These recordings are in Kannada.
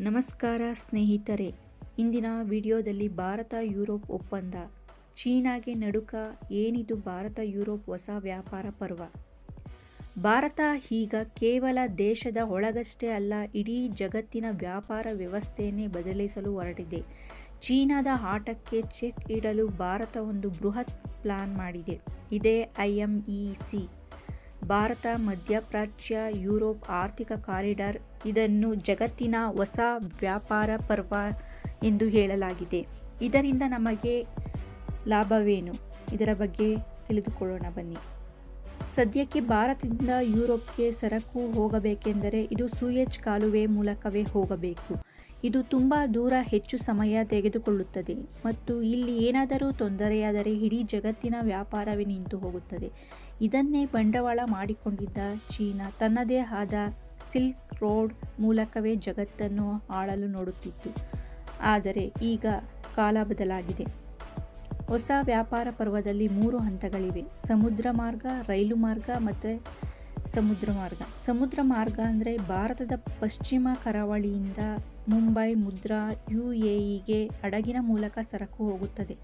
ನಮಸ್ಕಾರ ಸ್ನೇಹಿತರೆ, ಇಂದಿನ ವಿಡಿಯೋದಲ್ಲಿ ಭಾರತ ಯುರೋಪ್ ಒಪ್ಪಂದ, ಚೀನಾಗೆ ನಡುಕ, ಏನಿದು ಭಾರತ ಯುರೋಪ್ ಹೊಸ ವ್ಯಾಪಾರ ಪರ್ವ. ಭಾರತ ಈಗ ಕೇವಲ ದೇಶದ ಒಳಗಷ್ಟೇ ಅಲ್ಲ, ಇಡೀ ಜಗತ್ತಿನ ವ್ಯಾಪಾರ ವ್ಯವಸ್ಥೆಯನ್ನೇ ಬದಲಿಸಲು ಹೊರಟಿದೆ. ಚೀನಾದ ಆಟಕ್ಕೆ ಚೆಕ್ ಇಡಲು ಭಾರತ ಒಂದು ಬೃಹತ್ ಪ್ಲಾನ್ ಮಾಡಿದೆ. ಇದೇ IMEC, ಭಾರತ ಮಧ್ಯಪ್ರಾಚ್ಯ ಯುರೋಪ್ ಆರ್ಥಿಕ ಕಾರಿಡಾರ್. ಇದನ್ನು ಜಗತ್ತಿನ ಹೊಸ ವ್ಯಾಪಾರ ಪರ್ವ ಎಂದು ಹೇಳಲಾಗಿದೆ. ಇದರಿಂದ ನಮಗೆ ಲಾಭವೇನು? ಇದರ ಬಗ್ಗೆ ತಿಳಿದುಕೊಳ್ಳೋಣ ಬನ್ನಿ. ಸದ್ಯಕ್ಕೆ ಭಾರತದಿಂದ ಯುರೋಪ್ಗೆ ಸರಕು ಹೋಗಬೇಕೆಂದರೆ ಇದು ಸೂಯೆಜ್ ಕಾಲುವೆ ಮೂಲಕವೇ ಹೋಗಬೇಕು. ಇದು ತುಂಬ ದೂರ, ಹೆಚ್ಚು ಸಮಯ ತೆಗೆದುಕೊಳ್ಳುತ್ತದೆ ಮತ್ತು ಇಲ್ಲಿ ಏನಾದರೂ ತೊಂದರೆಯಾದರೆ ಇಡೀ ಜಗತ್ತಿನ ವ್ಯಾಪಾರವೇ ನಿಂತು ಹೋಗುತ್ತದೆ. ಇದನ್ನೇ ಬಂಡವಾಳ ಮಾಡಿಕೊಂಡಿದ್ದ ಚೀನಾ ತನ್ನದೇ ಆದ ಸಿಲ್ಕ್ ರೋಡ್ ಮೂಲಕವೇ ಜಗತ್ತನ್ನು ಆಳಲು ನೋಡುತ್ತಿತ್ತು. ಆದರೆ ಈಗ ಕಾಲ ಬದಲಾಗಿದೆ. ಹೊಸ ವ್ಯಾಪಾರ ಪರ್ವದಲ್ಲಿ 3 ಹಂತಗಳಿವೆ: ಸಮುದ್ರ ಮಾರ್ಗ, ರೈಲು ಮಾರ್ಗ ಮತ್ತು ಸಮುದ್ರ ಮಾರ್ಗ. ಸಮುದ್ರ ಮಾರ್ಗ ಅಂದರೆ ಭಾರತದ ಪಶ್ಚಿಮ ಕರಾವಳಿಯಿಂದ ಮುಂಬೈ, ಮುದ್ರಾ, UAEಗೆ ಹಡಗಿನ ಮೂಲಕ ಸರಕು ಹೋಗುತ್ತದೆ.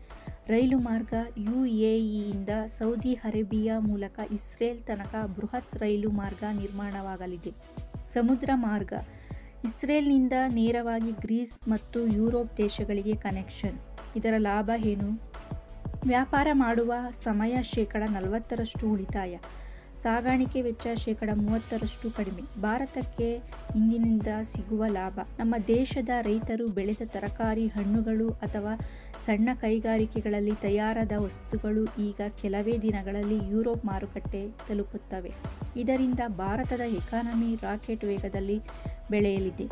ರೈಲು ಮಾರ್ಗ UAEಯಿಂದ ಸೌದಿ ಅರೇಬಿಯಾ ಮೂಲಕ ಇಸ್ರೇಲ್ ತನಕ ಬೃಹತ್ ರೈಲು ಮಾರ್ಗ ನಿರ್ಮಾಣವಾಗಲಿದೆ. ಸಮುದ್ರ ಮಾರ್ಗ ಇಸ್ರೇಲ್ನಿಂದ ನೇರವಾಗಿ ಗ್ರೀಸ್ ಮತ್ತು ಯುರೋಪ್ ದೇಶಗಳಿಗೆ ಕನೆಕ್ಷನ್. ಇದರ ಲಾಭ ಏನು? ವ್ಯಾಪಾರ ಮಾಡುವ ಸಮಯ 40% ಉಳಿತಾಯ, ಸಾಗಾಣಿಕೆ ವೆಚ್ಚ 30% ಕಡಿಮೆ. ಭಾರತಕ್ಕೆ ಇಂದಿನಿಂದ ಸಿಗುವ ಲಾಭ: ನಮ್ಮ ದೇಶದ ರೈತರು ಬೆಳೆದ ತರಕಾರಿ, ಹಣ್ಣುಗಳು ಅಥವಾ ಸಣ್ಣ ಕೈಗಾರಿಕೆಗಳಲ್ಲಿ ತಯಾರಾದ ವಸ್ತುಗಳು ಈಗ ಕೆಲವೇ ದಿನಗಳಲ್ಲಿ ಯುರೋಪ್ ಮಾರುಕಟ್ಟೆ ತಲುಪುತ್ತವೆ. ಇದರಿಂದ ಭಾರತದ ಎಕಾನಮಿ ರಾಕೆಟ್ ವೇಗದಲ್ಲಿ ಬೆಳೆಯಲಿದೆ.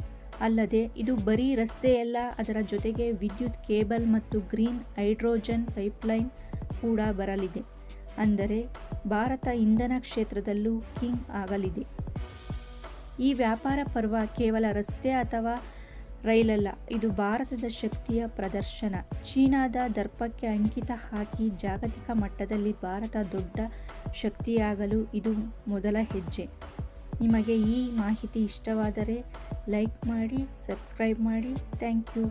ಅಲ್ಲದೆ ಇದು ಬರೀ ರಸ್ತೆಯಲ್ಲ, ಅದರ ಜೊತೆಗೆ ವಿದ್ಯುತ್ ಕೇಬಲ್ ಮತ್ತು ಗ್ರೀನ್ ಹೈಡ್ರೋಜನ್ ಪೈಪ್ಲೈನ್ ಕೂಡ ಬರಲಿದೆ. ಅಂದರೆ ಭಾರತ ಇಂಧನ ಕ್ಷೇತ್ರದಲ್ಲೂ ಕಿಂಗ್ ಆಗಲಿದೆ. ಈ ವ್ಯಾಪಾರ ಪರ್ವ ಕೇವಲ ರಸ್ತೆ ಅಥವಾ ರೈಲಲ್ಲ, ಇದು ಭಾರತದ ಶಕ್ತಿಯ ಪ್ರದರ್ಶನ. ಚೀನಾದ ದರ್ಪಕ್ಕೆ ಅಂಕಿತ ಹಾಕಿ ಜಾಗತಿಕ ಮಟ್ಟದಲ್ಲಿ ಭಾರತ ದೊಡ್ಡ ಶಕ್ತಿಯಾಗಲು ಇದು ಮೊದಲ ಹೆಜ್ಜೆ. ನಿಮಗೆ ಈ ಮಾಹಿತಿ ಇಷ್ಟವಾದರೆ ಲೈಕ್ ಮಾಡಿ, ಸಬ್ಸ್ಕ್ರೈಬ್ ಮಾಡಿ. Thank you.